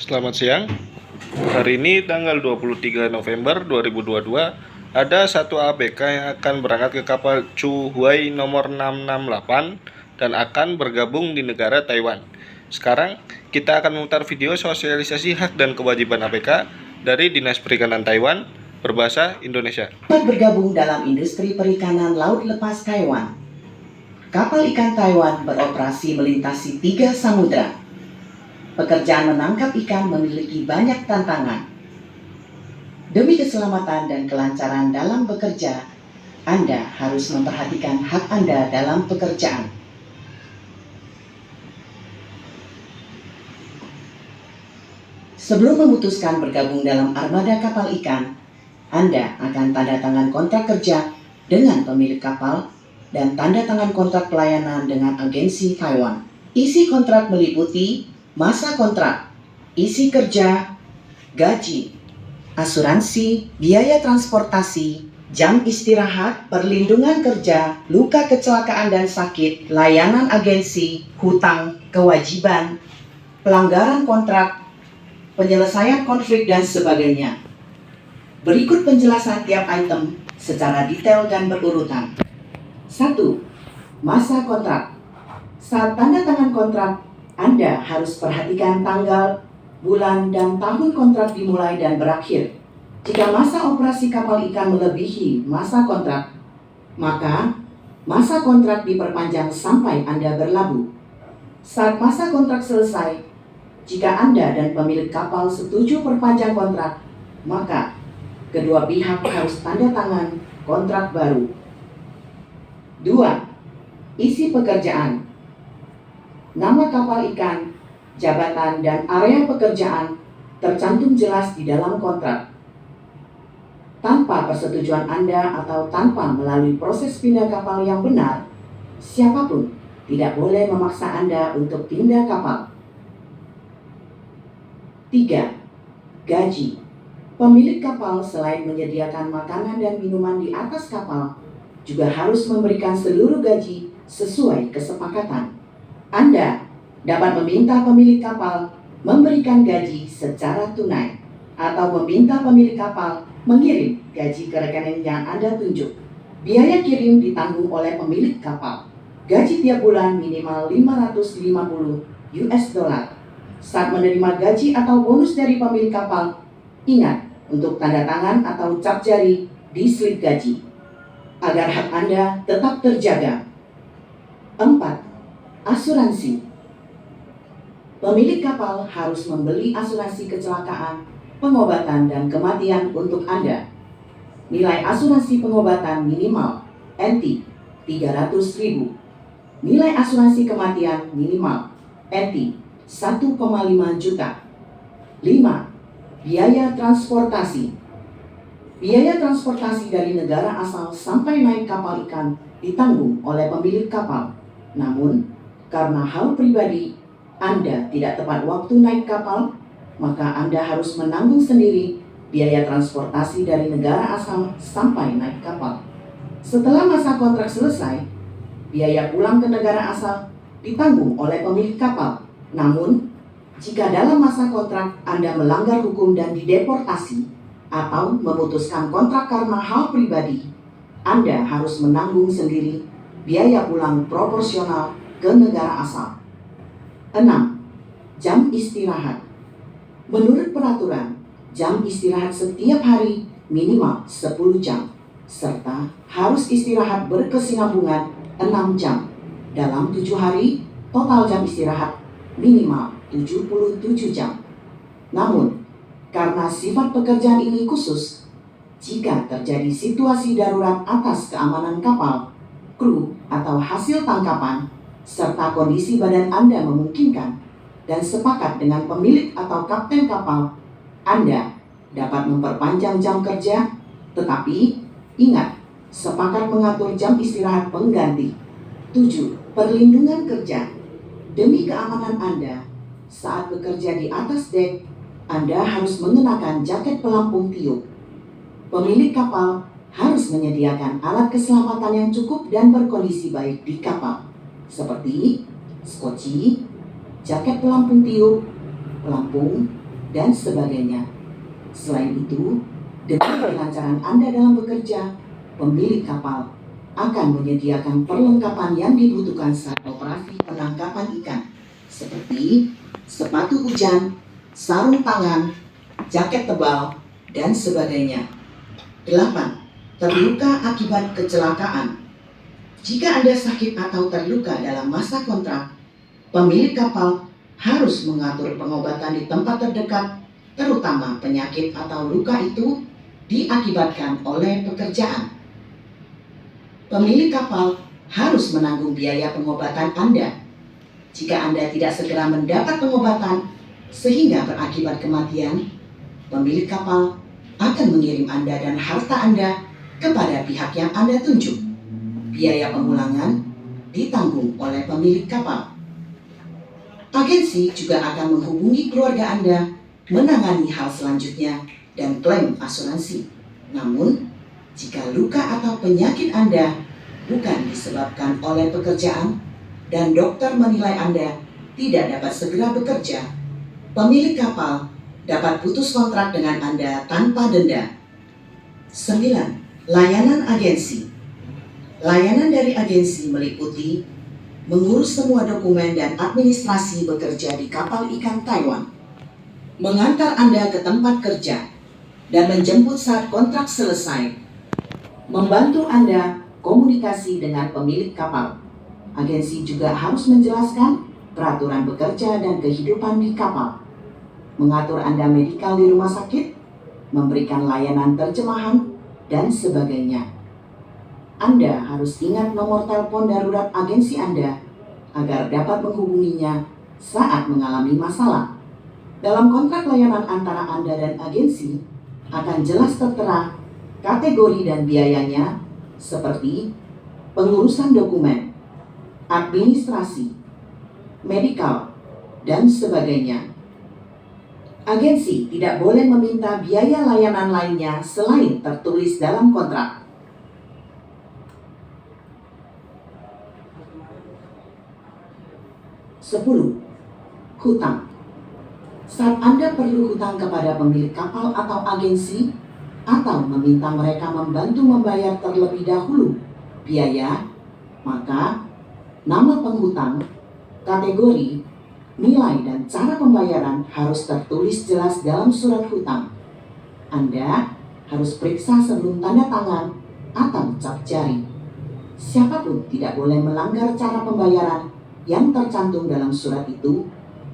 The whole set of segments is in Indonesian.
Selamat siang. Hari ini tanggal 23 November 2022 ada satu ABK yang akan berangkat ke kapal Chu Huai nomor 668 dan akan bergabung di negara Taiwan. Sekarang kita akan memutar video sosialisasi hak dan kewajiban ABK dari Dinas Perikanan Taiwan berbahasa Indonesia. Bergabung dalam industri perikanan laut lepas Taiwan. Kapal ikan Taiwan beroperasi melintasi 3 samudra. Pekerjaan menangkap ikan memiliki banyak tantangan. Demi keselamatan dan kelancaran dalam bekerja, Anda harus memperhatikan hak Anda dalam pekerjaan. Sebelum memutuskan bergabung dalam armada kapal ikan, Anda akan tanda tangan kontrak kerja dengan pemilik kapal dan tanda tangan kontrak pelayanan dengan agensi Taiwan. Isi kontrak meliputi masa kontrak, isi kerja, gaji, asuransi, biaya transportasi, jam istirahat, perlindungan kerja, luka kecelakaan dan sakit, layanan agensi, hutang, kewajiban, pelanggaran kontrak, penyelesaian konflik dan sebagainya. Berikut penjelasan tiap item secara detail dan berurutan. 1. Masa kontrak. Saat tanda tangan kontrak, Anda harus perhatikan tanggal, bulan, dan tahun kontrak dimulai dan berakhir. Jika masa operasi kapal ikan melebihi masa kontrak, maka masa kontrak diperpanjang sampai Anda berlabuh. Saat masa kontrak selesai, jika Anda dan pemilik kapal setuju perpanjang kontrak, maka kedua pihak harus tanda tangan kontrak baru. 2. Isi pekerjaan. Nama kapal ikan, jabatan, dan area pekerjaan tercantum jelas di dalam kontrak. Tanpa persetujuan Anda atau tanpa melalui proses pindah kapal yang benar, siapapun tidak boleh memaksa Anda untuk pindah kapal. 3. Gaji. Pemilik kapal selain menyediakan makanan dan minuman di atas kapal, juga harus memberikan seluruh gaji sesuai kesepakatan. Anda dapat meminta pemilik kapal memberikan gaji secara tunai atau meminta pemilik kapal mengirim gaji ke rekening yang Anda tunjuk. Biaya kirim ditanggung oleh pemilik kapal. Gaji tiap bulan minimal 550 US dollar. Saat menerima gaji atau bonus dari pemilik kapal, ingat untuk tanda tangan atau cap jari di slip gaji agar hak Anda tetap terjaga. 4. Asuransi. Pemilik kapal harus membeli asuransi kecelakaan, pengobatan, dan kematian untuk Anda. Nilai asuransi pengobatan minimal NT 300.000. Nilai asuransi kematian minimal NT 1,5 juta. 5. Biaya transportasi. Biaya transportasi dari negara asal sampai naik kapal ikan ditanggung oleh pemilik kapal. Namun, karena hal pribadi, Anda tidak tepat waktu naik kapal, maka Anda harus menanggung sendiri biaya transportasi dari negara asal sampai naik kapal. Setelah masa kontrak selesai, biaya pulang ke negara asal ditanggung oleh pemilik kapal. Namun, jika dalam masa kontrak Anda melanggar hukum dan dideportasi atau memutuskan kontrak karena hal pribadi, Anda harus menanggung sendiri biaya pulang proporsional ke negara asal. 6. Jam istirahat. Menurut peraturan, jam istirahat setiap hari minimal 10 jam, serta harus istirahat berkesinambungan 6 jam. Dalam 7 hari, total jam istirahat minimal 77 jam. Namun, karena sifat pekerjaan ini khusus, jika terjadi situasi darurat atas keamanan kapal, kru atau hasil tangkapan, serta kondisi badan Anda memungkinkan, dan sepakat dengan pemilik atau kapten kapal, Anda dapat memperpanjang jam kerja, tetapi ingat, sepakat mengatur jam istirahat pengganti. 7. Perlindungan kerja. Demi keamanan Anda, saat bekerja di atas dek, Anda harus mengenakan jaket pelampung tiup. Pemilik kapal harus menyediakan alat keselamatan yang cukup dan berkondisi baik di kapal, seperti skoci, jaket pelampung tiup, pelampung, dan sebagainya. Selain itu, demi kelancaran Anda dalam bekerja, pemilik kapal akan menyediakan perlengkapan yang dibutuhkan saat operasi penangkapan ikan, seperti sepatu hujan, sarung tangan, jaket tebal, dan sebagainya. 8. Terluka akibat kecelakaan. Jika Anda sakit atau terluka dalam masa kontrak, pemilik kapal harus mengatur pengobatan di tempat terdekat, terutama penyakit atau luka itu diakibatkan oleh pekerjaan. Pemilik kapal harus menanggung biaya pengobatan Anda. Jika Anda tidak segera mendapat pengobatan sehingga berakibat kematian, pemilik kapal akan mengirim Anda dan harta Anda kepada pihak yang Anda tunjuk. Biaya pemulangan ditanggung oleh pemilik kapal. Agensi juga akan menghubungi keluarga Anda menangani hal selanjutnya dan klaim asuransi. Namun, jika luka atau penyakit Anda bukan disebabkan oleh pekerjaan dan dokter menilai Anda tidak dapat segera bekerja, pemilik kapal dapat putus kontrak dengan Anda tanpa denda. 9. Layanan agensi. Layanan dari agensi meliputi mengurus semua dokumen dan administrasi bekerja di kapal ikan Taiwan, mengantar Anda ke tempat kerja, dan menjemput saat kontrak selesai, membantu Anda komunikasi dengan pemilik kapal. Agensi juga harus menjelaskan peraturan bekerja dan kehidupan di kapal, mengatur Anda medikal di rumah sakit, memberikan layanan terjemahan, dan sebagainya. Anda harus ingat nomor telepon darurat agensi Anda agar dapat menghubunginya saat mengalami masalah. Dalam kontrak layanan antara Anda dan agensi akan jelas tertera kategori dan biayanya seperti pengurusan dokumen, administrasi, medikal, dan sebagainya. Agensi tidak boleh meminta biaya layanan lainnya selain tertulis dalam kontrak. 10. Hutang. Saat Anda perlu hutang kepada pemilik kapal atau agensi, atau meminta mereka membantu membayar terlebih dahulu biaya, maka nama penghutang, kategori, nilai, dan cara pembayaran harus tertulis jelas dalam surat hutang. Anda harus periksa sebelum tanda tangan atau cap jari. Siapapun tidak boleh melanggar cara pembayaran yang tercantum dalam surat itu,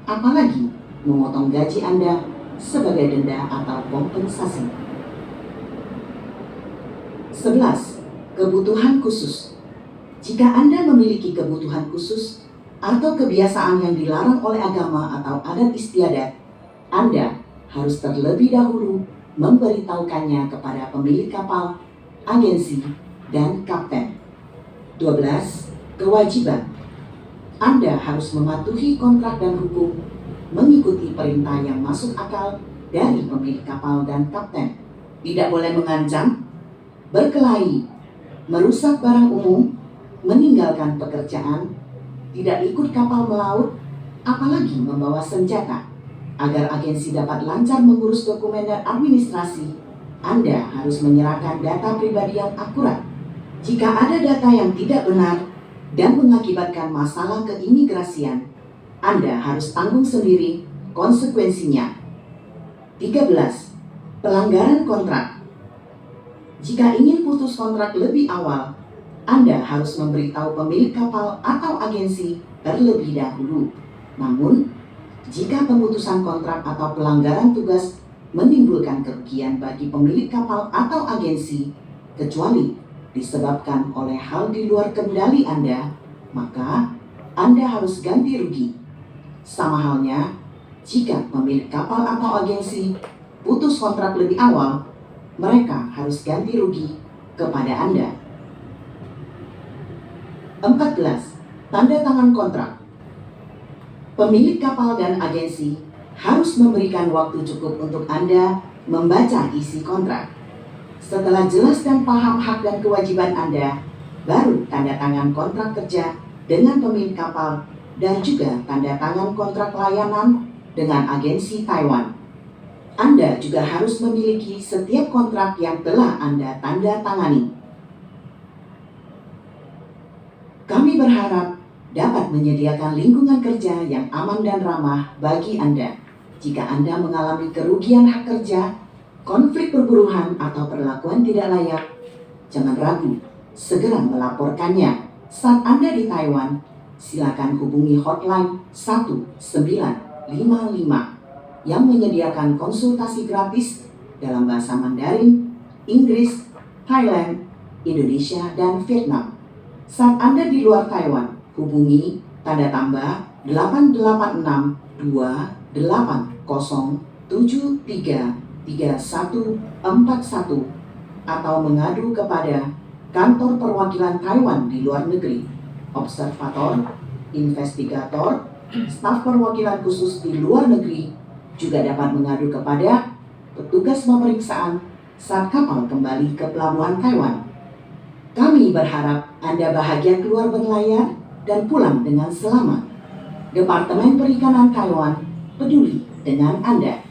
apalagi memotong gaji Anda sebagai denda atau kompensasi. 11. Kebutuhan khusus. Jika Anda memiliki kebutuhan khusus atau kebiasaan yang dilarang oleh agama atau adat istiadat, Anda harus terlebih dahulu memberitahukannya kepada pemilik kapal, agensi, dan kapten. 12. Kewajiban. Anda harus mematuhi kontrak dan hukum, mengikuti perintah yang masuk akal dari pemilik kapal dan kapten. Tidak boleh mengancam, berkelahi, merusak barang umum, meninggalkan pekerjaan, tidak ikut kapal melaut, apalagi membawa senjata. Agar agensi dapat lancar mengurus dokumen dan administrasi, Anda harus menyerahkan data pribadi yang akurat. Jika ada data yang tidak benar dan mengakibatkan masalah keimigrasian, Anda harus tanggung sendiri konsekuensinya. 13. Pelanggaran kontrak. Jika ingin putus kontrak lebih awal, Anda harus memberitahu pemilik kapal atau agensi terlebih dahulu. Namun, jika pemutusan kontrak atau pelanggaran tugas menimbulkan kerugian bagi pemilik kapal atau agensi, kecuali disebabkan oleh hal di luar kendali Anda, maka Anda harus ganti rugi. Sama halnya, jika pemilik kapal atau agensi putus kontrak lebih awal, mereka harus ganti rugi kepada Anda. 14. Tanda tangan kontrak. Pemilik kapal dan agensi harus memberikan waktu cukup untuk Anda membaca isi kontrak. Setelah jelas dan paham hak dan kewajiban Anda, baru tanda tangan kontrak kerja dengan pemilik kapal dan juga tanda tangan kontrak layanan dengan agensi Taiwan. Anda juga harus memiliki setiap kontrak yang telah Anda tanda tangani. Kami berharap dapat menyediakan lingkungan kerja yang aman dan ramah bagi Anda. Jika Anda mengalami kerugian hak kerja, konflik perburuhan atau perlakuan tidak layak, jangan ragu, segera melaporkannya. Saat Anda di Taiwan, silakan hubungi hotline 1955 yang menyediakan konsultasi gratis dalam bahasa Mandarin, Inggris, Thailand, Indonesia, dan Vietnam. Saat Anda di luar Taiwan, hubungi tanda tambah 886 280733141 atau mengadu kepada kantor perwakilan Taiwan di luar negeri, observator, investigator, staf perwakilan khusus di luar negeri juga dapat mengadu kepada petugas pemeriksaan saat kapal kembali ke pelabuhan Taiwan. Kami berharap Anda bahagia keluar berlayar dan pulang dengan selamat. Departemen Perikanan Taiwan peduli dengan Anda.